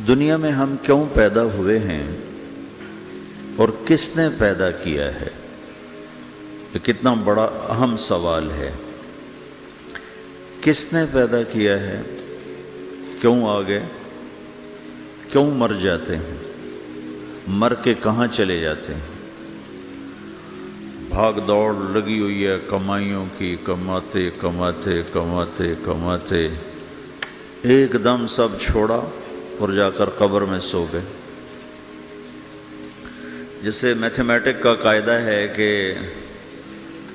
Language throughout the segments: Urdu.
دنیا میں ہم کیوں پیدا ہوئے ہیں اور کس نے پیدا کیا ہے؟ یہ کتنا بڑا اہم سوال ہے۔ کس نے پیدا کیا ہے؟ کیوں آ گئے؟ کیوں مر جاتے ہیں؟ مر کے کہاں چلے جاتے ہیں؟ بھاگ دوڑ لگی ہوئی ہے کمائیوں کی، کماتے کماتے کماتے کماتے ایک دم سب چھوڑا اور جا کر قبر میں سو گئے۔ جسے میتھمیٹک کا قاعدہ ہے کہ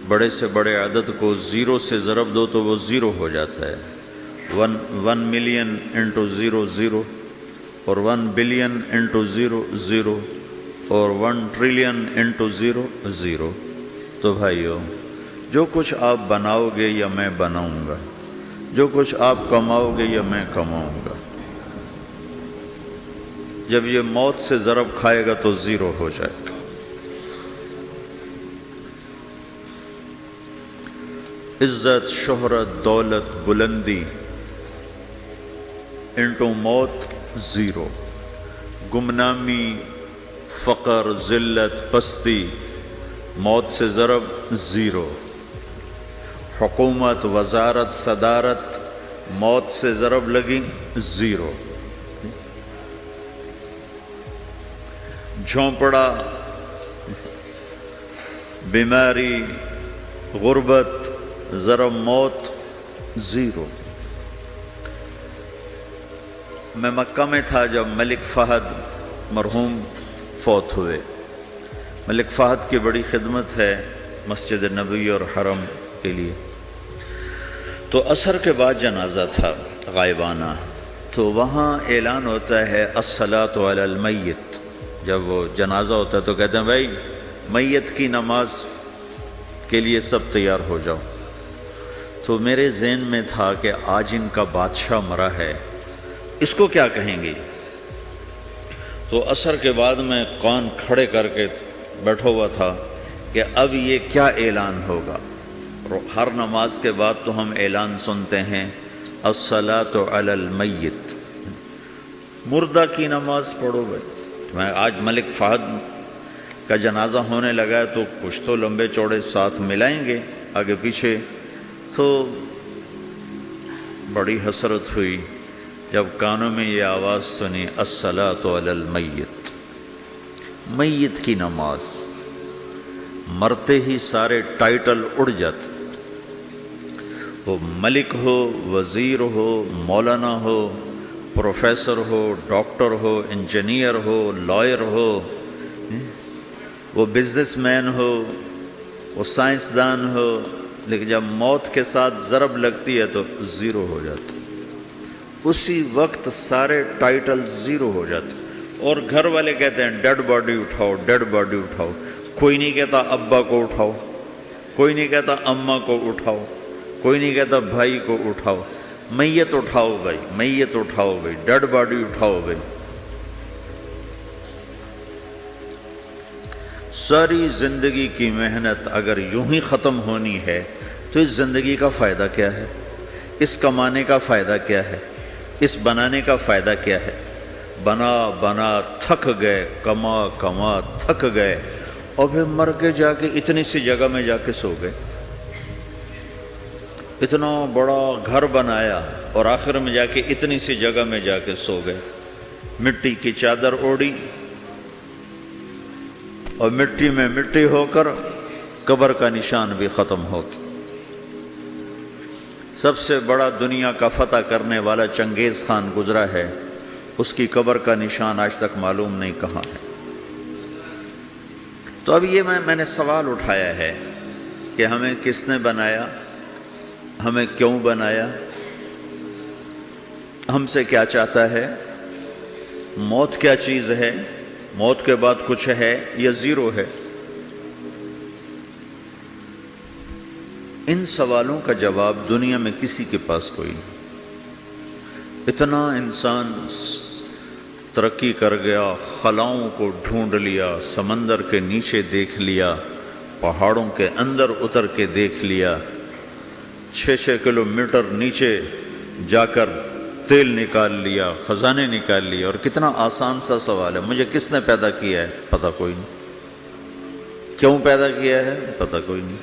بڑے سے بڑے عدد کو زیرو سے ضرب دو تو وہ زیرو ہو جاتا ہے۔ 1 ملین انٹو زیرو زیرو، اور 1 بلین انٹو زیرو زیرو، اور 1 ٹریلین انٹو زیرو زیرو۔ تو بھائیو، جو کچھ آپ بناؤ گے یا میں بناؤں گا، جو کچھ آپ کماؤ گے یا میں کماؤں گا، جب یہ موت سے ضرب کھائے گا تو زیرو ہو جائے گا۔ عزت، شہرت، دولت، بلندی انٹو موت زیرو، گمنامی، فقر، ذلت، پستی موت سے ضرب زیرو، حکومت، وزارت، صدارت موت سے ضرب لگی زیرو، جھونپڑا، بیماری، غربت ضرب موت زیرو۔ میں مکہ میں تھا جب ملک فہد مرحوم فوت ہوئے۔ ملک فہد کی بڑی خدمت ہے مسجد نبوی اور حرم کے لیے۔ تو عصر کے بعد جنازہ تھا غائبانہ، تو وہاں اعلان ہوتا ہے الصلاۃ علی المیت۔ جب وہ جنازہ ہوتا ہے تو کہتے ہیں بھائی میت کی نماز کے لیے سب تیار ہو جاؤ۔ تو میرے ذہن میں تھا کہ آج ان کا بادشاہ مرا ہے، اس کو کیا کہیں گے؟ تو عصر کے بعد میں کان کھڑے کر کے بیٹھا ہوا تھا کہ اب یہ کیا اعلان ہوگا۔ ہر نماز کے بعد تو ہم اعلان سنتے ہیں الصلاۃ علی المیت، مردہ کی نماز پڑھو بھائی۔ میں آج ملک فہد کا جنازہ ہونے لگا ہے تو کچھ تو لمبے چوڑے ساتھ ملائیں گے آگے پیچھے۔ تو بڑی حسرت ہوئی جب کانوں میں یہ آواز سنی الصلاۃ علی المیت، میت کی نماز۔ مرتے ہی سارے ٹائٹل اڑ جاتے، وہ ملک ہو، وزیر ہو، مولانا ہو، پروفیسر ہو، ڈاکٹر ہو، انجینئر ہو، لائر ہو، وہ بزنس مین ہو، وہ سائنسدان ہو، لیکن جب موت کے ساتھ ضرب لگتی ہے تو زیرو ہو جاتا، اسی وقت سارے ٹائٹل زیرو ہو جاتے۔ اور گھر والے کہتے ہیں ڈیڈ باڈی اٹھاؤ، ڈیڈ باڈی اٹھاؤ۔ کوئی نہیں کہتا ابا کو اٹھاؤ، کوئی نہیں کہتا اماں کو اٹھاؤ، کوئی نہیں کہتا بھائی کو اٹھاؤ۔ میت اٹھاؤ بھائی، میت اٹھاؤ بھائی، ڈیڈ باڈی اٹھاؤ بھائی۔ ساری زندگی کی محنت اگر یوں ہی ختم ہونی ہے تو اس زندگی کا فائدہ کیا ہے؟ اس کمانے کا فائدہ کیا ہے؟ اس بنانے کا فائدہ کیا ہے؟ بنا بنا تھک گئے، کما کما تھک گئے، اور پھر مر کے جا کے اتنی سی جگہ میں جا کے سو گئے۔ اتنا بڑا گھر بنایا اور آخر میں جا کے اتنی سی جگہ میں جا کے سو گئے۔ مٹی کی چادر اوڑھی اور مٹی میں مٹی ہو کر قبر کا نشان بھی ختم ہو گیا۔ سب سے بڑا دنیا کا فتح کرنے والا چنگیز خان گزرا ہے، اس کی قبر کا نشان آج تک معلوم نہیں کہاں ہے۔ تو اب یہ میں نے سوال اٹھایا ہے کہ ہمیں کس نے بنایا، ہمیں کیوں بنایا، ہم سے کیا چاہتا ہے، موت کیا چیز ہے، موت کے بعد کچھ ہے یا زیرو ہے؟ ان سوالوں کا جواب دنیا میں کسی کے پاس کوئی نہیں۔ اتنا انسان ترقی کر گیا، خلاؤں کو ڈھونڈ لیا، سمندر کے نیچے دیکھ لیا، پہاڑوں کے اندر اتر کے دیکھ لیا، 6 کلومیٹر نیچے جا کر تیل نکال لیا، خزانے نکال لیا، اور کتنا آسان سا سوال ہے، مجھے کس نے پیدا کیا ہے؟ پتہ کوئی نہیں۔ کیوں پیدا کیا ہے؟ پتہ کوئی نہیں۔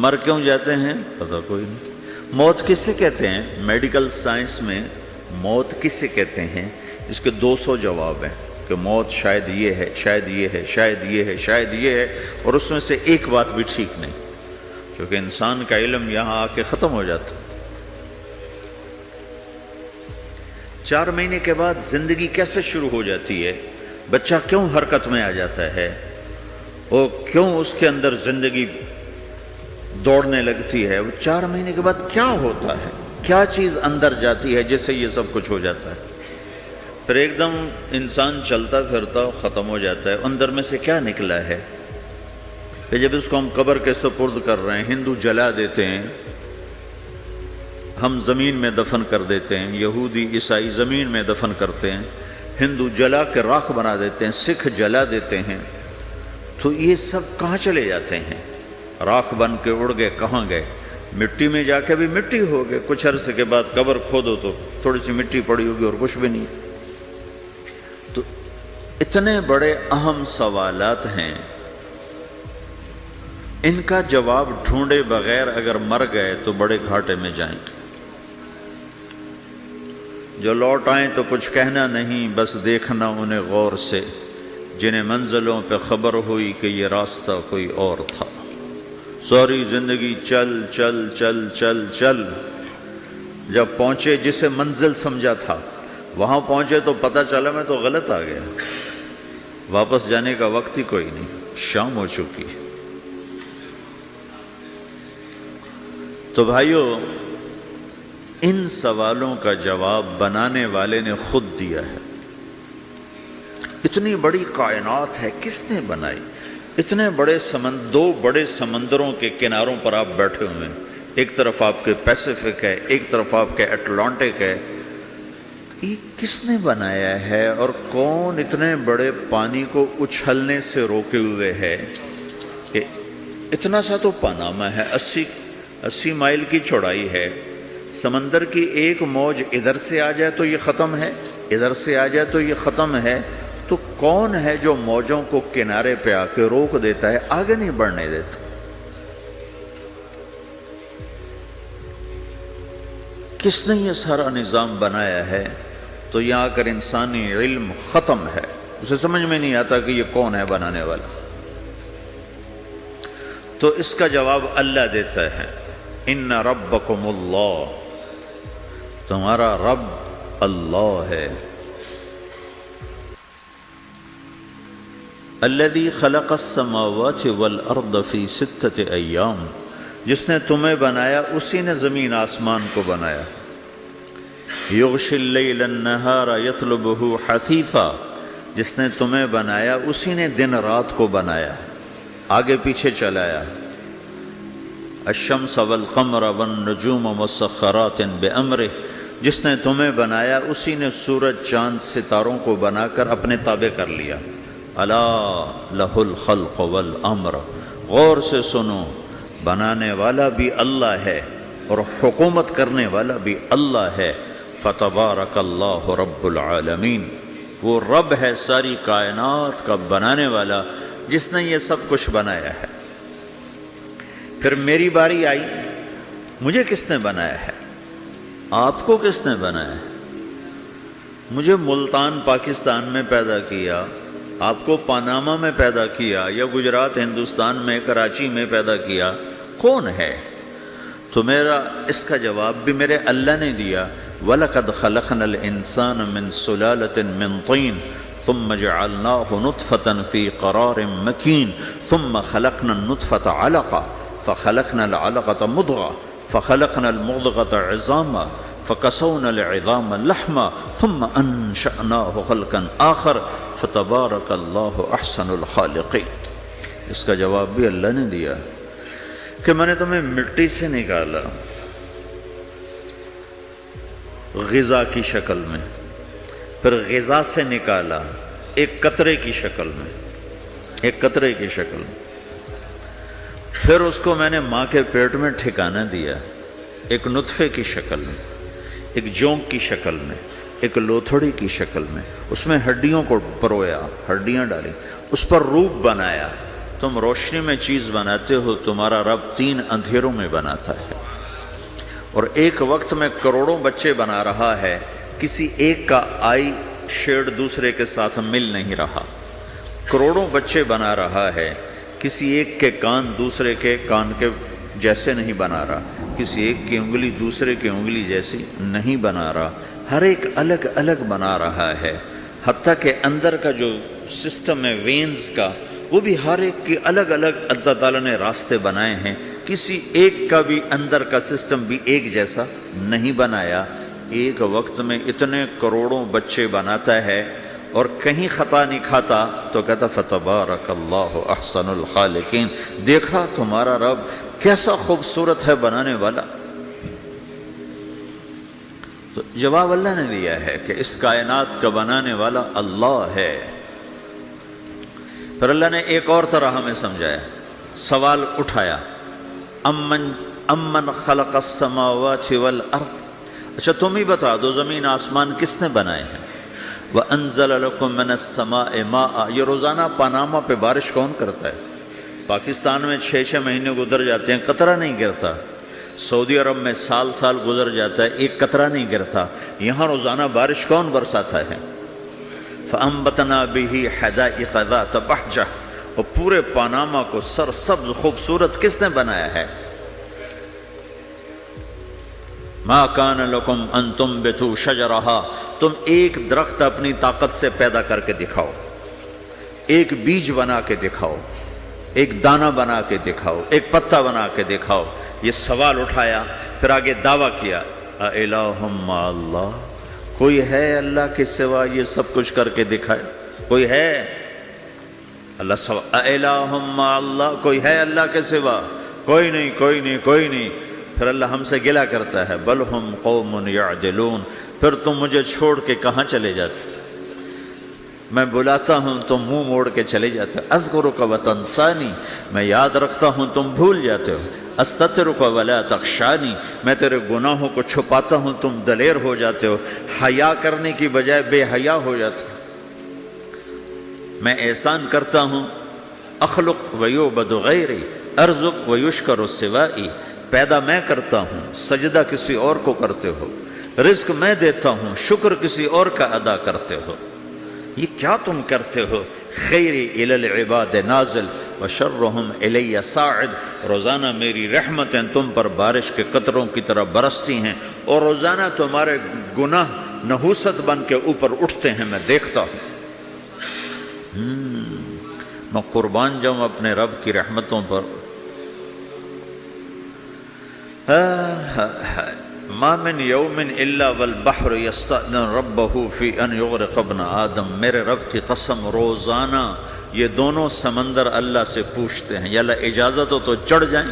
مر کیوں جاتے ہیں؟ پتہ کوئی نہیں۔ موت کسے کہتے ہیں؟ میڈیکل سائنس میں موت کسے کہتے ہیں؟ اس کے 200 جواب ہیں کہ موت شاید یہ ہے، شاید یہ ہے، شاید یہ ہے، شاید یہ ہے، اور اس میں سے ایک بات بھی ٹھیک نہیں، کیونکہ انسان کا علم یہاں آ کے ختم ہو جاتا۔ 4 مہینے کے بعد زندگی کیسے شروع ہو جاتی ہے؟ بچہ کیوں حرکت میں آ جاتا ہے؟ اور کیوں اس کے اندر زندگی دوڑنے لگتی ہے؟ وہ 4 مہینے کے بعد کیا ہوتا ہے؟ کیا چیز اندر جاتی ہے جس سے یہ سب کچھ ہو جاتا ہے؟ پھر ایک دم انسان چلتا پھرتا ختم ہو جاتا ہے، اندر میں سے کیا نکلا ہے؟ پھر جب اس کو ہم قبر کے سپرد کر رہے ہیں، ہندو جلا دیتے ہیں، ہم زمین میں دفن کر دیتے ہیں، یہودی عیسائی زمین میں دفن کرتے ہیں، ہندو جلا کے راکھ بنا دیتے ہیں، سکھ جلا دیتے ہیں، تو یہ سب کہاں چلے جاتے ہیں؟ راکھ بن کے اڑ گئے، کہاں گئے؟ مٹی میں جا کے بھی مٹی ہو گئے، کچھ عرصے کے بعد قبر کھودو تو تھوڑی سی مٹی پڑی ہوگی اور کچھ بھی نہیں۔ تو اتنے بڑے اہم سوالات ہیں، ان کا جواب ڈھونڈے بغیر اگر مر گئے تو بڑے گھاٹے میں جائیں۔ جو لوٹ آئیں تو کچھ کہنا نہیں، بس دیکھنا انہیں غور سے، جنہیں منزلوں پہ خبر ہوئی کہ یہ راستہ کوئی اور تھا۔ ساری زندگی چل چل چل چل چل، جب پہنچے جسے منزل سمجھا تھا وہاں پہنچے تو پتہ چلا میں تو غلط آ گیا، واپس جانے کا وقت ہی کوئی نہیں، شام ہو چکی۔ تو بھائیو، ان سوالوں کا جواب بنانے والے نے خود دیا ہے۔ اتنی بڑی کائنات ہے، کس نے بنائی؟ اتنے بڑے دو بڑے سمندروں کے کناروں پر آپ بیٹھے ہوئے ہیں، ایک طرف آپ کے پیسیفک ہے، ایک طرف آپ کے اٹلانٹک ہے، یہ کس نے بنایا ہے؟ اور کون اتنے بڑے پانی کو اچھلنے سے روکے ہوئے ہے کہ اتنا سا تو پاناما ہے، 80 مائل کی چوڑائی ہے، سمندر کی ایک موج ادھر سے آ جائے تو یہ ختم ہے، ادھر سے آ جائے تو یہ ختم ہے، تو کون ہے جو موجوں کو کنارے پہ آ کے روک دیتا ہے، آگے نہیں بڑھنے دیتا؟ کس نے یہ سارا نظام بنایا ہے؟ تو یہاں آ کر انسانی علم ختم ہے، اسے سمجھ میں نہیں آتا کہ یہ کون ہے بنانے والا۔ تو اس کا جواب اللہ دیتا ہے، ان ربکم اللہ، تمہارا رب اللہ ہے، الذی خلق السماوات والارض فی 6 ایام، جس نے تمہیں بنایا اسی نے زمین آسمان کو بنایا، یغشی اللیل النہار یطلبہ حثیثا، جس نے تمہیں بنایا اسی نے دن رات کو بنایا، آگے پیچھے چلایا، الشمس والقمر والنجوم مسخرات بامرہ، جس نے تمہیں بنایا اسی نے سورج چاند ستاروں کو بنا کر اپنے تابع کر لیا، الا لہ الخلق والامر، غور سے سنو، بنانے والا بھی اللہ ہے اور حکومت کرنے والا بھی اللہ ہے، فتبارک اللہ رب العالمین، وہ رب ہے ساری کائنات کا بنانے والا جس نے یہ سب کچھ بنایا ہے۔ پھر میری باری آئی، مجھے کس نے بنایا ہے؟ آپ کو کس نے بنایا ہے؟ مجھے ملتان پاکستان میں پیدا کیا، آپ کو پاناما میں پیدا کیا، یا گجرات ہندوستان میں کراچی میں پیدا کیا، کون ہے؟ تو میرا اس کا جواب بھی میرے اللہ نے دیا، وَلَقَدْ خَلَقْنَا الْإِنسَانَ مِنْ سُلَالَةٍ مِّن طِينٍ ثُمَّ جَعَلْنَاهُ نُطْفَةً فِي قَرَارٍ مَّكِينٍ ثُمَّ خَلَقْنَا النُّطْفَةَ عَلَقَةً فَخَلَقْنَا الْعَلَقَةَ مُضْغَةً فَخَلَقْنَا الْمُضْغَةَ عِظَامًا فَكَسَوْنَا الْعِظَامَ لَحْمًا ثُمَّ أَنشَأْنَاهُ خَلْقًا آخَرَ فَتَبَارَكَ اللَّهُ أَحْسَنُ الْخَالِقِينَ۔ اس کا جواب بھی اللہ نے دیا کہ میں نے تمہیں مٹی سے نکالا غذا کی شکل میں، پھر غذا سے نکالا ایک قطرے کی شکل میں، ایک قطرے کی شکل میں، پھر اس کو میں نے ماں کے پیٹ میں ٹھکانہ دیا ایک نطفے کی شکل میں، ایک جونک کی شکل میں، ایک لوتھڑی کی شکل میں، اس میں ہڈیوں کو پرویا، ہڈیاں ڈالی، اس پر روپ بنایا۔ تم روشنی میں چیز بناتے ہو، تمہارا رب 3 اندھیروں میں بناتا ہے، اور ایک وقت میں کروڑوں بچے بنا رہا ہے، کسی ایک کا آئی شیڈ دوسرے کے ساتھ مل نہیں رہا، کروڑوں بچے بنا رہا ہے، کسی ایک کے کان دوسرے کے کان کے جیسے نہیں بنا رہا، کسی ایک کی انگلی دوسرے کی انگلی جیسی نہیں بنا رہا، ہر ایک الگ الگ بنا رہا ہے، حتیٰ کہ اندر کا جو سسٹم ہے وینز کا، وہ بھی ہر ایک کی الگ الگ اللہ تعالیٰ نے راستے بنائے ہیں، کسی ایک کا بھی اندر کا سسٹم بھی ایک جیسا نہیں بنایا۔ ایک وقت میں اتنے کروڑوں بچے بناتا ہے اور کہیں خطا نہیں کھاتا، تو کہتا فتبارک اللہ احسن الخالقین، دیکھا تمہارا رب کیسا خوبصورت ہے بنانے والا۔ تو جواب اللہ نے دیا ہے کہ اس کائنات کا بنانے والا اللہ ہے۔ پھر اللہ نے ایک اور طرح ہمیں سمجھایا، سوال اٹھایا، امن خلق السماوات والارض، اچھا تم ہی بتا دو زمین آسمان کس نے بنائے ہیں؟ وَأَنزَلَ لَكُم مِّنَ السَّمَاءِ مَاءً، یہ روزانہ پاناما پہ بارش کون کرتا ہے؟ پاکستان میں 6 مہینے گزر جاتے ہیں، قطرہ نہیں گرتا، سعودی عرب میں سال گزر جاتا ہے، ایک قطرہ نہیں گرتا، یہاں روزانہ بارش کون برساتا ہے؟ فَأَنبَتْنَا بِهِ حَدَائِقَ ذَاتَ بَهْجَةٍ، اور پورے پاناما کو سرسبز خوبصورت کس نے بنایا ہے؟ مَا كَانَ لَكُمْ أَن تُنبِتُوا شَجَرَهَا، تم ایک درخت اپنی طاقت سے پیدا کر کے دکھاؤ، ایک بیج بنا کے دکھاؤ، ایک دانہ بنا کے دکھاؤ، ایک پتا بنا کے دکھاؤ۔ یہ سوال اٹھایا، پھر آگے دعویٰ کیا، اَإِلَٰهٌ مَّعَ اللَّهِ، کوئی ہے اللہ کے سوا یہ سب کچھ کر کے دکھائے؟ کوئی ہے؟ اللہ سوال، اَإِلَٰهٌ مَّعَ اللَّهِ، کوئی ہے اللہ کے سوا؟ کوئی نہیں، کوئی نہیں، کوئی نہیں۔ پھر اللہ ہم سے گلہ کرتا ہے، بل ہم قوم یعدلون، پھر تم مجھے چھوڑ کے کہاں چلے جاتے؟ میں بلاتا ہوں تم منہ موڑ کے چلے جاتے ہو، اذکرک وتنسانی، میں یاد رکھتا ہوں تم بھول جاتے ہو، استترک ولا تخشانی، میں تیرے گناہوں کو چھپاتا ہوں تم دلیر ہو جاتے ہو، حیا کرنے کی بجائے بے حیا ہو جاتے ہو۔ میں احسان کرتا ہوں، اخلق ویعبد غیری، ارزق ویشکر سوائی، پیدا میں کرتا ہوں، سجدہ کسی اور کو کرتے ہو، رزق میں دیتا ہوں، شکر کسی اور کا ادا کرتے ہو، یہ کیا تم کرتے ہو؟ خیری الی العباد نازل وشرہم الی صاعد، روزانہ میری رحمتیں تم پر بارش کے قطروں کی طرح برستی ہیں، اور روزانہ تمہارے گناہ نحوست بن کے اوپر اٹھتے ہیں، میں دیکھتا ہوں۔ میں قربان جاؤں اپنے رب کی رحمتوں پر۔ ما من یوم الا والبحر یستأذن ربہ فی ان یغرق ابن آدم، میرے رب کی قسم روزانہ یہ دونوں سمندر اللہ سے پوچھتے ہیں، یا اللہ اجازت ہو تو چڑھ جائیں،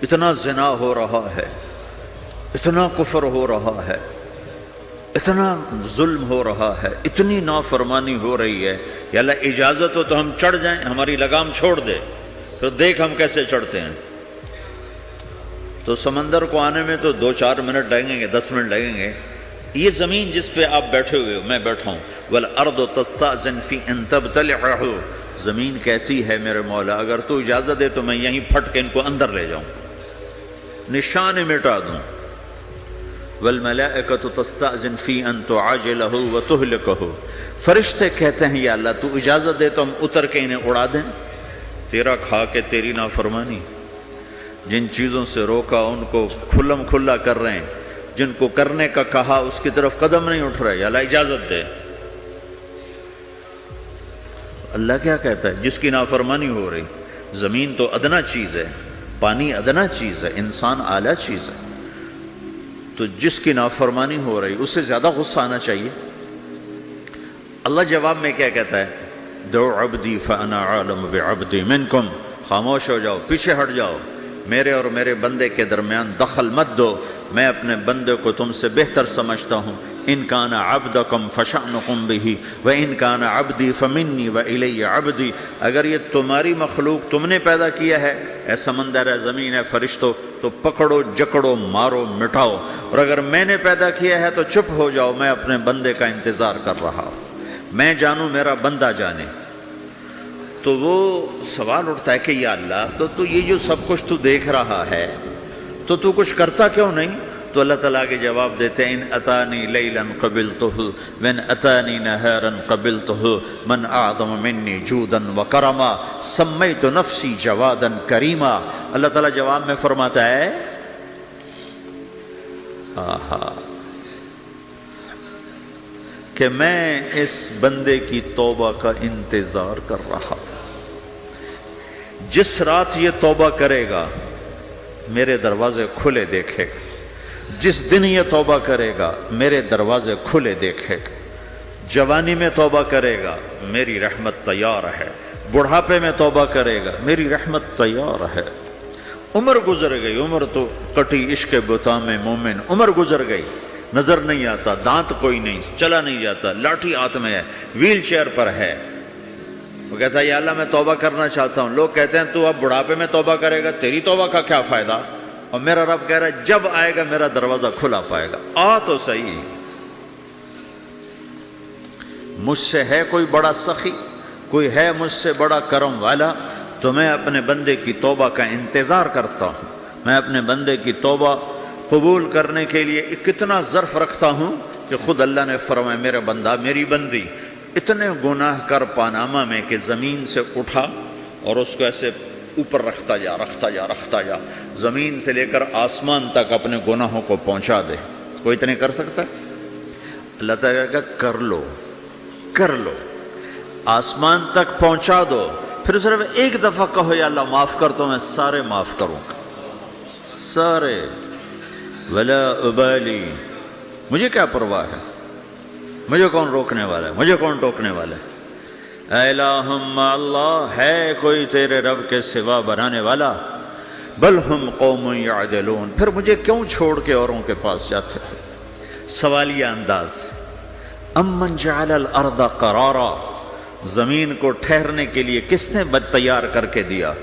اتنا زنا ہو رہا ہے، اتنا کفر ہو رہا ہے، اتنا ظلم ہو رہا ہے، اتنی نافرمانی ہو رہی ہے، یا اللہ اجازت ہو تو ہم چڑھ جائیں، ہماری لگام چھوڑ دے، پھر دیکھ ہم کیسے چڑھتے ہیں۔ تو سمندر کو آنے میں تو 2-4 منٹ لگیں گے، 10 منٹ لگیں گے۔ یہ زمین جس پہ آپ بیٹھے ہوئے ہو، میں بیٹھا ہوں، وَالْأَرْضُ تَسْتَأْذِنُ فِي أَن تَبْتَلِعَهُ، زمین کہتی ہے میرے مولا اگر تو اجازت دے تو میں یہیں پھٹ کے ان کو اندر لے جاؤں، نشان مٹا دوں۔ وَالْمَلَائِكَةُ تَسْتَأْذِنُ فِي أَن تُعَاجِلَهُ وَتُهْلِكَهُ، فرشتے کہتے ہیں یا اللہ تو اجازت دے تو ہم اتر کے انہیں اڑا دیں، تیرا کھا کے تیری نافرمانی، جن چیزوں سے روکا ان کو کھلم کھلا کر رہے ہیں، جن کو کرنے کا کہا اس کی طرف قدم نہیں اٹھ رہے، یا اللہ اجازت دے۔ اللہ کیا کہتا ہے؟ جس کی نافرمانی ہو رہی، زمین تو ادنا چیز ہے، پانی ادنا چیز ہے، انسان اعلیٰ چیز ہے، تو جس کی نافرمانی ہو رہی اسے زیادہ غصہ آنا چاہیے۔ اللہ جواب میں کیا کہتا ہے؟ دعو عبدی فانا عالم بعبدی منکم، خاموش ہو جاؤ، پیچھے ہٹ جاؤ، میرے اور میرے بندے کے درمیان دخل مت دو، میں اپنے بندے کو تم سے بہتر سمجھتا ہوں، ان کان عبدکم فشأنکم بہ وان کان عبدی فمنی والی عبدی، اگر یہ تمہاری مخلوق تم نے پیدا کیا ہے، اے سمندر ہے، زمین ہے، فرشتوں، تو پکڑو جکڑو مارو مٹاؤ، اور اگر میں نے پیدا کیا ہے تو چپ ہو جاؤ، میں اپنے بندے کا انتظار کر رہا ہوں، میں جانوں میرا بندہ جانے۔ تو وہ سوال اٹھتا ہے کہ یا اللہ، تو یہ جو سب کچھ تو دیکھ رہا ہے تو کچھ کرتا کیوں نہیں؟ تو اللہ تعالیٰ کے جواب دیتے ہیں ان اتانی لیلا قبلتہ وان اتانی نہارا قبلتہ من اعظم منی جودا وکرما سمیت نفسی جوادا کریما۔ اللہ تعالیٰ جواب میں فرماتا ہے کہ میں اس بندے کی توبہ کا انتظار کر رہا ہوں، جس رات یہ توبہ کرے گا میرے دروازے کھلے دیکھے گا، جس دن یہ توبہ کرے گا میرے دروازے کھلے دیکھے گا، جوانی میں توبہ کرے گا میری رحمت تیار ہے، بڑھاپے میں توبہ کرے گا میری رحمت تیار ہے۔ عمر گزر گئی، عمر تو کٹی عشق بتا میں مومن، عمر گزر گئی، نظر نہیں آتا، دانت کوئی نہیں، چلا نہیں جاتا، لاٹھی ہاتھ میں ہے، ویل چیئر پر ہے۔ وہ کہتا ہے یا اللہ میں توبہ کرنا چاہتا ہوں۔ لوگ کہتے ہیں تو اب بڑھاپے میں توبہ کرے گا، تیری توبہ کا کیا فائدہ؟ اور میرا رب کہہ رہا ہے جب آئے گا میرا دروازہ کھلا پائے گا، آ تو صحیح۔ مجھ سے ہے کوئی بڑا سخی، کوئی ہے مجھ سے بڑا کرم والا، تو میں اپنے بندے کی توبہ کا انتظار کرتا ہوں، میں اپنے بندے کی توبہ قبول کرنے کے لیے کتنا ظرف رکھتا ہوں کہ خود اللہ نے فرمایا میرا بندہ میری بندی اتنے گناہ کر پاناما میں کہ زمین سے اٹھا اور اس کو ایسے اوپر رکھتا جا، زمین سے لے کر آسمان تک اپنے گناہوں کو پہنچا دے۔ کوئی اتنے کر سکتا ہے؟ اللہ تعالیٰ کا کر لو، آسمان تک پہنچا دو، پھر صرف ایک دفعہ کہو یا اللہ معاف کر تو میں سارے معاف کروں گا، سارے، ولا ابالی، مجھے کیا پرواہ ہے، مجھے کون روکنے والا ہے، مجھے کون ٹوکنے والا ہے۔ اے الہم اللہ، ہے کوئی تیرے رب کے سوا بنانے والا؟ بل ہم قوم یعدلون، پھر مجھے کیوں چھوڑ کے اوروں کے پاس جاتے ہیں؟ سوالیہ انداز۔ امن جعل الارض قرارا، زمین کو ٹھہرنے کے لیے کس نے تیار کر کے دیا؟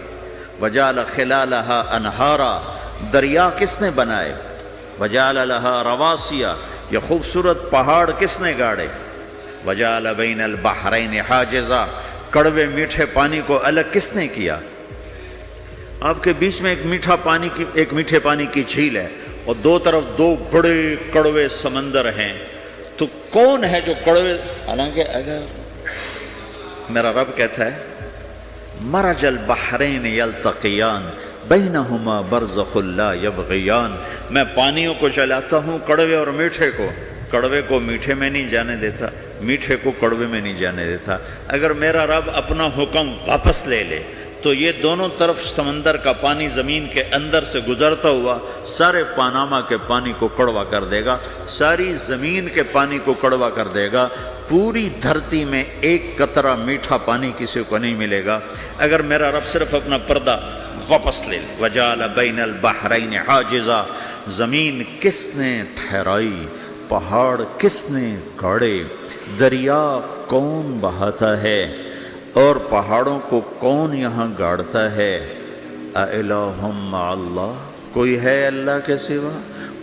وجعل خلالہا انہارا، دریا کس نے بنائے؟ وجعل لہا رواسیا، یہ خوبصورت پہاڑ کس نے گاڑے؟ وجعل بین البحرین حاجزا، کڑوے میٹھے پانی کو الگ کس نے کیا؟ آپ کے بیچ میں ایک میٹھے پانی کی جھیل ہے اور دو طرف دو بڑے کڑوے سمندر ہیں، تو کون ہے جو کڑوے؟ حالانکہ اگر میرا رب کہتا ہے مرج البحرین یلتقیان بینہما برزخ لا یبغیان، میں پانیوں کو چلاتا ہوں، کڑوے اور میٹھے کو، کڑوے کو میٹھے میں نہیں جانے دیتا، میٹھے کو کڑوے میں نہیں جانے دیتا۔ اگر میرا رب اپنا حکم واپس لے لے تو یہ دونوں طرف سمندر کا پانی زمین کے اندر سے گزرتا ہوا سارے پاناما کے پانی کو کڑوا کر دے گا، ساری زمین کے پانی کو کڑوا کر دے گا، پوری دھرتی میں ایک قطرہ میٹھا پانی کسی کو نہیں ملے گا اگر میرا رب صرف اپنا پردہ واپس لے لے۔ وجعل بین البحرین حاجزا، زمین کس نے ٹھہرائی، پہاڑ کس نے گاڑے، دریا کون بہاتا ہے اور پہاڑوں کو کون یہاں گاڑتا ہے؟ اِلَٰهٌ مَّعَ اللَّهِ، کوئی ہے اللہ کے سوا؟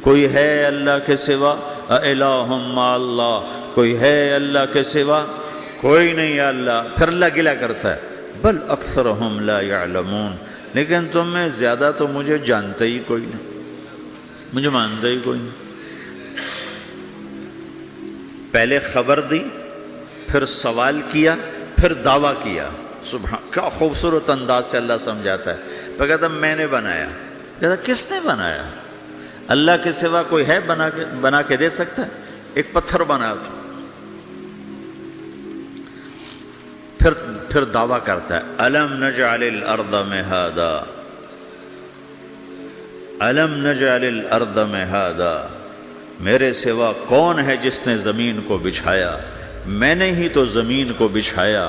کوئی ہے اللہ کے سوا؟ اِلَٰهٌ مَّعَ اللَّهِ، کوئی ہے اللہ کے سوا؟ کوئی نہیں ہے اللہ۔ پھر اللہ گلہ کرتا ہے بل اکثرہم لا یعلمون، لیکن تم میں زیادہ تو مجھے جانتے ہی کوئی نہیں، مجھے مانتے ہی کوئی نہیں۔ پہلے خبر دی، پھر سوال کیا، پھر دعویٰ کیا۔ سبحان، کیا خوبصورت انداز سے اللہ سمجھاتا ہے۔ پھر کہتا میں نے بنایا، کہتا کس نے بنایا؟ اللہ کے سوا کوئی ہے بنا کے دے سکتا ہے؟ ایک پتھر بنا تو پھر دعویٰ کرتا ہے الم نجعل الارض مہادا، الم نجعل الارض مہادا، میرے سوا کون ہے جس نے زمین کو بچھایا؟ میں نے ہی تو زمین کو بچھایا۔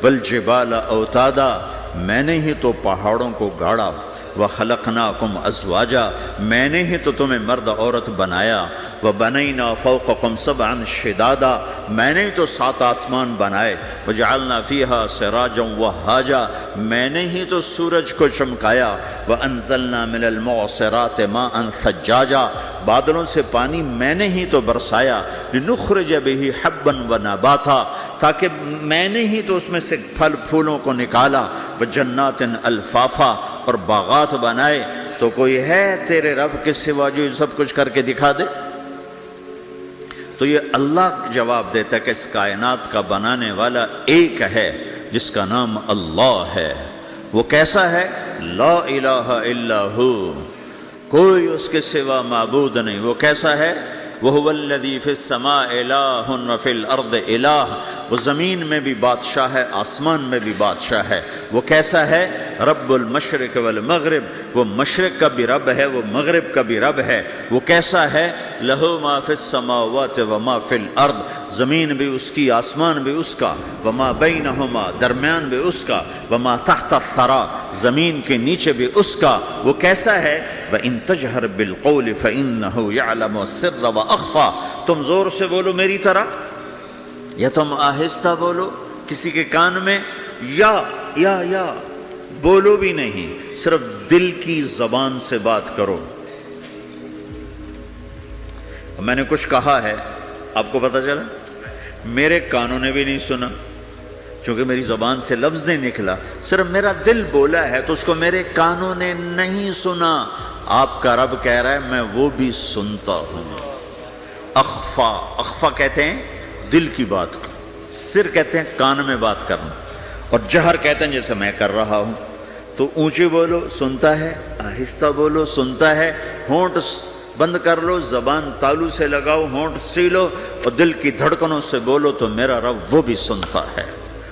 والجبال اوتادا، میں نے ہی تو پہاڑوں کو گاڑا۔ وَخَلَقْنَاكُمْ أَزْوَاجًا میں نے ہی تو تمہیں مرد عورت بنایا، وَبَنَيْنَا فَوْقَكُمْ سَبْعًا شِدَادًا میں نے ہی تو 7 آسمان بنائے، وَجَعَلْنَا فِيهَا سِرَاجًا وَهَّاجًا میں نے ہی تو سورج کو چمکایا، وَأَنزَلْنَا مِنَ الْمُعْصِرَاتِ مَاءً ثَجَّاجًا بادلوں سے پانی میں نے ہی تو برسایا، لِنُخْرِجَ بِهِ حَبًّا وَنَبَاتًا تاکہ میں نے ہی تو اس میں سے پھل پھولوں کو نکالا، وَجَنَّاتٍ الْفَافًا اور باغات بنائے۔ تو کوئی ہے تیرے رب کے سوا جو یہ سب کچھ کر کے دکھا دے؟ تو یہ اللہ جواب دیتا ہے کہ اس کائنات کا بنانے والا ایک ہے جس کا نام اللہ ہے۔ وہ کیسا ہے؟ لا الہ الا ہو، کوئی اس کے سوا معبود نہیں۔ وہ کیسا ہے؟ وَهُوَ الَّذِي فِي السَّمَاءِ إِلَٰهٌ وَفِي الْأَرْضِ إِلَٰهٌ وہ زمین میں بھی بادشاہ ہے، آسمان میں بھی بادشاہ ہے۔ وہ کیسا ہے؟ رب المشرق والمغرب وہ مشرق کا بھی رب ہے، وہ مغرب کا بھی رب ہے۔ وہ کیسا ہے؟ لَهُ مَا فِي السَّمَاوَاتِ وَمَا فِي الْأَرْضِ زمین بھی اس کی، آسمان بھی اس کا، وَمَا بَيْنَهُمَا درمیان بھی اس کا، وَمَا تَحْتَ الثَّرَىٰ زمین کے نیچے بھی اس کا۔ وہ کیسا ہے؟ وَإِن تَجْهَرْ بِالْقَوْلِ فَإِنَّهُ يَعْلَمُ السِّرَّ وَأَخْفَىٰ تم زور سے بولو میری طرح، یا تم آہستہ بولو کسی کے کان میں، یا بولو بھی نہیں، صرف دل کی زبان سے بات کرو۔ میں نے کچھ کہا ہے، آپ کو پتہ چلا؟ میرے کانوں نے بھی نہیں سنا، چونکہ میری زبان سے لفظ نہیں نکلا، صرف میرا دل بولا ہے تو اس کو میرے کانوں نے نہیں سنا۔ آپ کا رب کہہ رہا ہے میں وہ بھی سنتا ہوں۔ اخفا کہتے ہیں دل کی بات کو، سر کہتے ہیں کان میں بات کرنا، اور جہر کہتے ہیں جیسے میں کر رہا ہوں۔ تو اونچی بولو سنتا ہے، آہستہ بولو سنتا ہے، ہونٹ بند کر لو، زبان تالو سے لگاؤ، ہونٹ سیلو اور دل کی دھڑکنوں سے بولو تو میرا رب وہ بھی سنتا ہے۔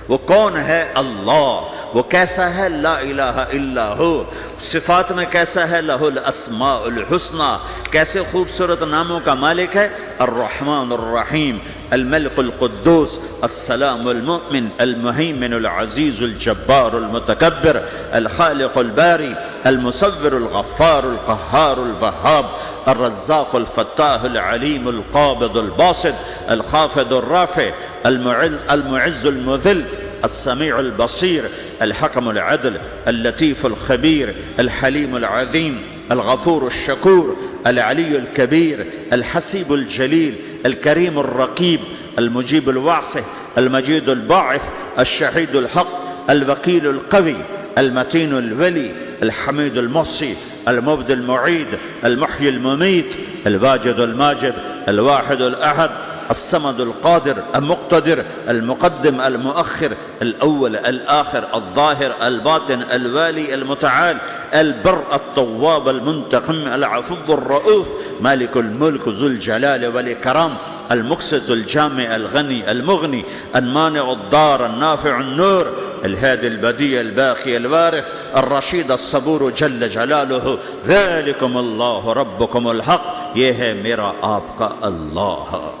وہ کون ہے؟ اللہ۔ وہ کیسا ہے؟ لا الہ الا ہو۔ صفات میں کیسا ہے؟ لہ الاسماء الحسنی کیسے خوبصورت ناموں کا مالک ہے؟ الرحمن الرحیم، الملک القدوس، السلام المؤمن، المہیمن العزیز الجبار المتکبر، الخالق الباری، المصور الغفار القہار الوہاب، الرزاق الفتاح العلیم القابض الباسط، الخافض الرافع، المعز المذل، السمیع البصیر، الحکم العدل، اللطیف الخبیر، الحلیم العظیم، الغفور الشکور، العلی الکبیر، الحسیب الجلیل، الکریم الرقیب، المجیب الواسع، المجید الباعث، الشہید الحق، الوکیل القوی، المتین الولی، الحمید المحصی، المبدی المعید، المحیی الممیت، الواجد الماجد، الواحد الأحد، الصمد القادر المقتدر، المقدم المؤخر، الأول الآخر، الظاهر الباطن، الوالي المتعال، البر التواب المنتقم، العفو الرؤوف، مالك الملك ذو الجلال والإكرام، المقسط الجامع الغني المغني، المانع الضار النافع النور، الهادي البديع الباقي الوارث، الرشيد الصبور جل جلاله، ذلكم الله ربكم الحق یہ ہے میرا آپ کا اللہ۔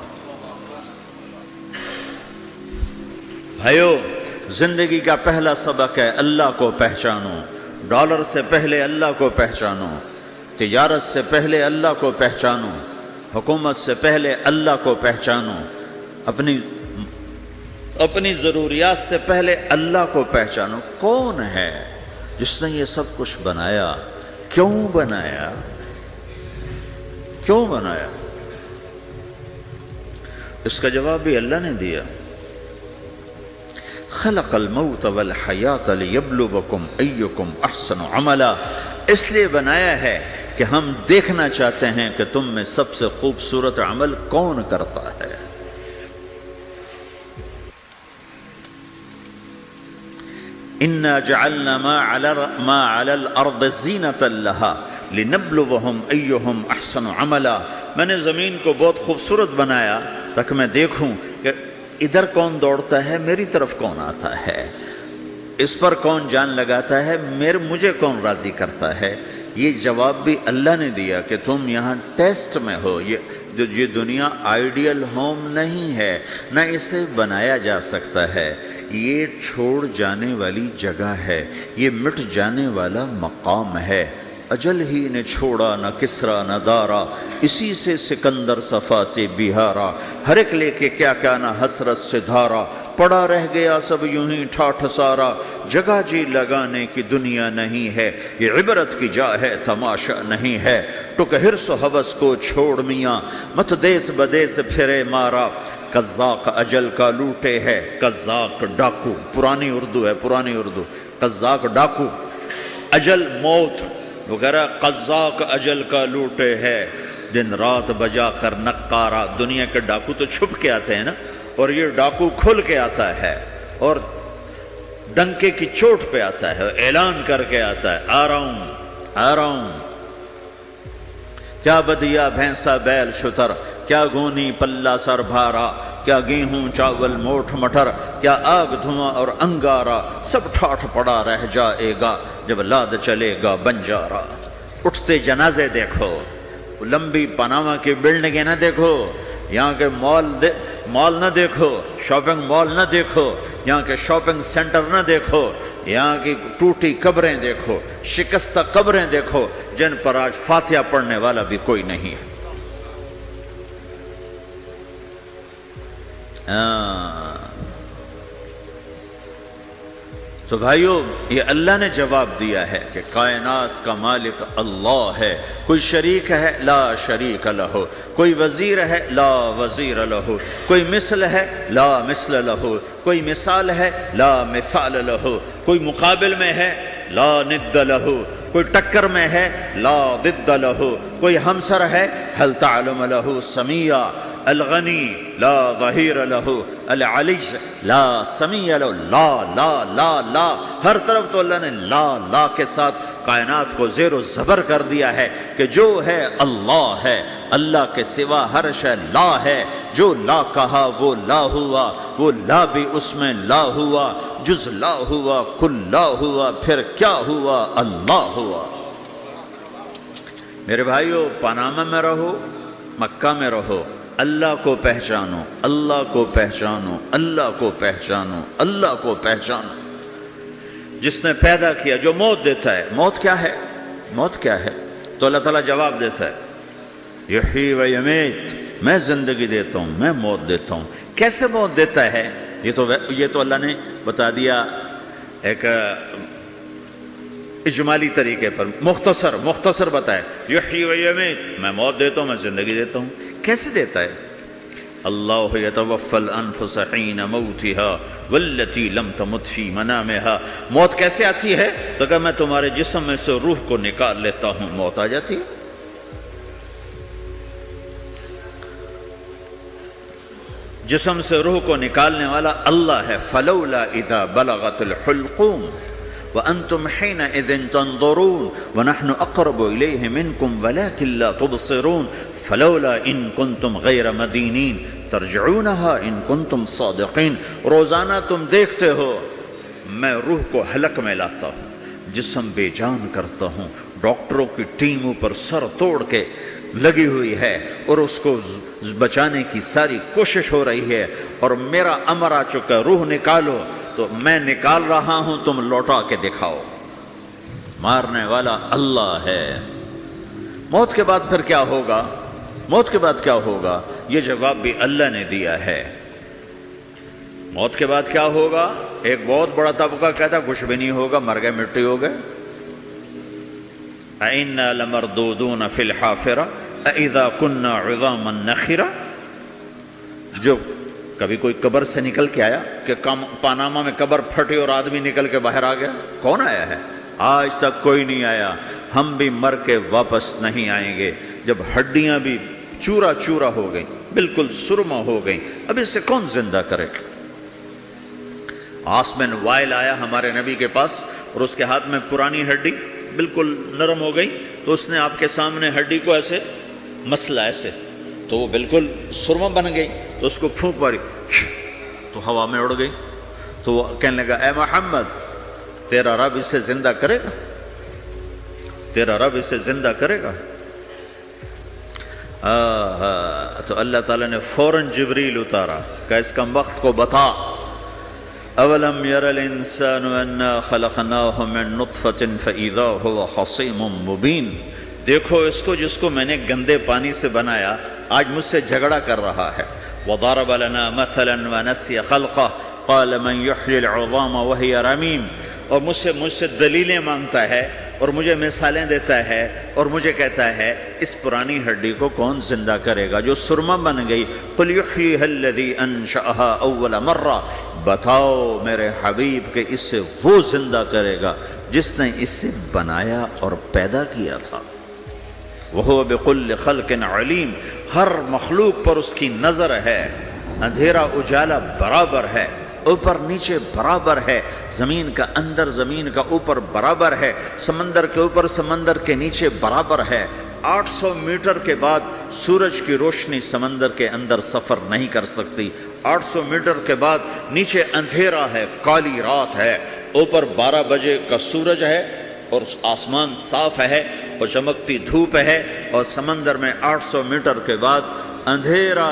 بھائیو، زندگی کا پہلا سبق ہے اللہ کو پہچانو۔ ڈالر سے پہلے اللہ کو پہچانو، تجارت سے پہلے اللہ کو پہچانو، حکومت سے پہلے اللہ کو پہچانو، اپنی ضروریات سے پہلے اللہ کو پہچانو۔ کون ہے جس نے یہ سب کچھ بنایا؟ کیوں بنایا؟ کیوں بنایا؟ اس کا جواب بھی اللہ نے دیا۔ خلق الموت والحیات لیبلوکم ایکم احسن عملا، اس لیے بنایا ہے کہ ہم دیکھنا چاہتے ہیں کہ تم میں سب سے خوبصورت عمل کون کرتا ہے۔ انا جعلنا ما علی الارض زینۃ لها لنبلوہم ایہم احسن عملا، میں نے زمین کو بہت خوبصورت بنایا تاکہ میں دیکھوں کہ ادھر کون دوڑتا ہے، میری طرف کون آتا ہے، اس پر کون جان لگاتا ہے، مجھے کون راضی کرتا ہے۔ یہ جواب بھی اللہ نے دیا کہ تم یہاں ٹیسٹ میں ہو، یہ یہ دنیا آئیڈیل ہوم نہیں ہے، نہ اسے بنایا جا سکتا ہے، یہ چھوڑ جانے والی جگہ ہے، یہ مٹ جانے والا مقام ہے۔ اجل ہی نے چھوڑا نہ کسرا نہ دارا، اسی سے سکندر صفات بہارا، ہر ایک لے کے کیا کیا نہ حسرت سے دھارا، پڑا رہ گیا سب یوں ہی ٹھاٹھ سارا، جگہ جی لگانے کی دنیا نہیں ہے، یہ عبرت کی جا ہے تماشا نہیں ہے، ٹک حرص و حوث کو چھوڑ میاں، مت دیس بدیس پھرے مارا، قزاق اجل کا لوٹے ہے، قزاق ڈاکو، پرانی اردو ہے، پرانی اردو، قزاق ڈاکو، اجل موت وغیرہ، قزاق اجل کا لوٹے ہے، دن رات بجا کر نقارا۔ دنیا کے ڈاکو تو چھپ کے آتے ہیں نا، اور یہ ڈاکو کھل کے آتا ہے اور ڈنکے کی چوٹ پہ آتا ہے، اعلان کر کے آتا ہے، آ رہا ہوں آ رہا ہوں۔ کیا بدیا بھینسا بیل شتر، کیا گونی پلہ سر بھارا، کیا گیہوں چاول موٹھ مٹر، کیا آگ دھواں اور انگارا، سب ٹھاٹھ پڑا رہ جائے گا جب لاد چلے گا بنجارا۔ اٹھتے جنازے دیکھو، لمبی پاناما کی بلڈنگیں نہ دیکھو، یہاں کے مال نہ دیکھو، شاپنگ مال نہ دیکھو، یہاں کے شاپنگ سینٹر نہ دیکھو، یہاں کی ٹوٹی قبریں دیکھو، شکستہ قبریں دیکھو، جن پر آج فاتحہ پڑھنے والا بھی کوئی نہیں ہے۔ تو بھائیو، یہ اللہ نے جواب دیا ہے کہ کائنات کا مالک اللہ ہے، کوئی شریک ہے لا شریک لہ، کوئی وزیر ہے لا وزیر لہ، کوئی مثل ہے لا مثل لہ، کوئی مثال ہے لا مثال لہ، کوئی مقابل میں ہے لا ند لہ، کوئی ٹکر میں ہے لا ضد لہ، کوئی ہمسر ہے هل تعلم لہ سمیہ، الغنی لا ظہیر لہ، العلی لا سمیع لہ، لا لا لا لا، ہر طرف تو اللہ نے لا لا کے ساتھ کائنات کو زیر و زبر کر دیا ہے کہ جو ہے اللہ ہے، اللہ کے سوا ہر شے لا ہے، جو لا کہا وہ لا ہوا، وہ لا بھی اس میں لا ہوا، جز لا ہوا کل لا ہوا، پھر کیا ہوا؟ اللہ ہوا۔ میرے بھائیو، پاناما میں رہو، مکہ میں رہو، اللہ کو پہچانو، اللہ کو پہچانو، اللہ کو پہچانو، اللہ کو پہچانو۔ جس نے پیدا کیا، جو موت دیتا ہے، موت کیا ہے؟ موت کیا ہے؟ تو اللہ تعالیٰ جواب دیتا ہے، یحیی و یمیت، میں زندگی دیتا ہوں، میں موت دیتا ہوں۔ کیسے موت دیتا ہے؟ یہ تو اللہ نے بتا دیا ایک اجمالی طریقے پر، مختصر بتائے، یحیی و یمیت، میں موت دیتا ہوں، میں زندگی دیتا ہوں۔ کیسے دیتا ہے؟ اللہ یتوفی الانفس حین موتها والتی لم تمت فی منامها۔ موت کیسے آتی ہے؟ تو کہ میں تمہارے جسم میں سے روح کو نکال لیتا ہوں، موت آ جاتی ہے۔ جسم سے روح کو نکالنے والا اللہ ہے۔ فلولا اذا بلغت الحلقوم وانتم حينئذ تنظرون ونحن اقرب اليه منكم ولكن لا تبصرون فلولا ان كنتم غير مدينين ترجعونها ان كنتم صادقين۔ روزانہ تم دیکھتے ہو میں روح کو حلق میں لاتا ہوں، جسم بے جان کرتا ہوں، ڈاکٹروں کی ٹیم اوپر سر توڑ کے لگی ہوئی ہے اور اس کو بچانے کی ساری کوشش ہو رہی ہے، اور میرا امر آ چکا، روح نکالو، تو میں نکال رہا ہوں، تم لوٹا کے دکھاؤ۔ مارنے والا اللہ ہے۔ موت کے بعد پھر کیا ہوگا؟ موت کے بعد کیا ہوگا؟ یہ جواب بھی اللہ نے دیا ہے۔ موت کے بعد کیا ہوگا؟ ایک بہت بڑا طبقہ کہتا کچھ بھی نہیں ہوگا، مر گئے، مٹی ہو گئے۔ اَإِنَّا لَمَرْدُودُونَ فِي الْحَافِرَةِ أَإِذَا كُنَّا عِظَامًا نَخِرَةً۔ جو کبھی کوئی قبر سے نکل کے آیا کہ پاناما میں قبر پھٹی اور آدمی نکل کے باہر آ گیا؟ کون آیا ہے؟ آج تک کوئی نہیں آیا۔ ہم بھی مر کے واپس نہیں آئیں گے۔ جب ہڈیاں بھی چورا چورا ہو گئیں، بالکل سرما ہو گئیں، اب اس سے کون زندہ کرے گا؟ آسمن وائل آیا ہمارے نبی کے پاس اور اس کے ہاتھ میں پرانی ہڈی بالکل نرم ہو گئی، تو اس نے آپ کے سامنے ہڈی کو ایسے مسلا، ایسے، تو وہ بالکل سرما بن گئی، تو اس کو پھونک ماری تو ہوا میں اڑ گئی۔ تو وہ کہنے لگا، اے محمد، تیرا رب اسے زندہ کرے گا؟ تیرا رب اسے زندہ کرے گا؟ تو اللہ تعالیٰ نے فوراً جبریل اتارا کہ اس کم وقت کو بتا، اولم یر الانسان انا خلقناہ من نطفۃ فاذا هو خصیم مبین، دیکھو اس کو جس کو میں نے گندے پانی سے بنایا آج مجھ سے جھگڑا کر رہا ہے. وضرب لنا مثلا ونسی خلقہ قال من یحیی العظام وہی رمیم، اور مجھ سے دلیلیں مانگتا ہے اور مجھے مثالیں دیتا ہے اور مجھے کہتا ہے اس پرانی ہڈی کو کون زندہ کرے گا جو سرما بن گئی. قل یحییھا الذی انشأھا اول مرہ، بتاؤ میرے حبیب کہ اس سے وہ زندہ کرے گا جس نے اسے بنایا اور پیدا کیا تھا. وہو بکل خلق علیم، ہر مخلوق پر اس کی نظر ہے، اندھیرا اجالا برابر ہے، اوپر نیچے برابر ہے، زمین کا اندر زمین کا اوپر برابر ہے، سمندر کے اوپر سمندر کے نیچے برابر ہے. 800 میٹر کے بعد سورج کی روشنی سمندر کے اندر سفر نہیں کر سکتی. 800 میٹر کے بعد نیچے اندھیرا ہے، کالی رات ہے، اوپر 12 بجے کا سورج ہے اور آسمان صاف ہے اور چمکتی دھوپ ہے، اور سمندر میں 800 میٹر کے بعد اندھیرا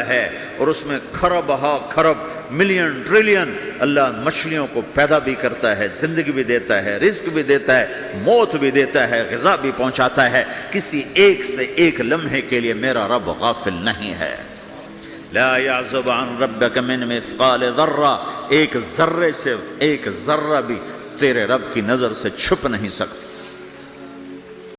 ہے اور اس میں کھرب ہا کھرب ملین ٹریلین اللہ مچھلیوں کو پیدا بھی کرتا ہے، زندگی بھی دیتا ہے، رزق بھی دیتا ہے، موت بھی دیتا ہے، غذا بھی پہنچاتا ہے. کسی ایک سے ایک لمحے کے لیے میرا رب غافل نہیں ہے. لا يعزب عن ربك من مثقال ذرہ، ایک ذرے سے ایک ذرہ بھی تیرے رب کی نظر سے چھپ نہیں سکتا.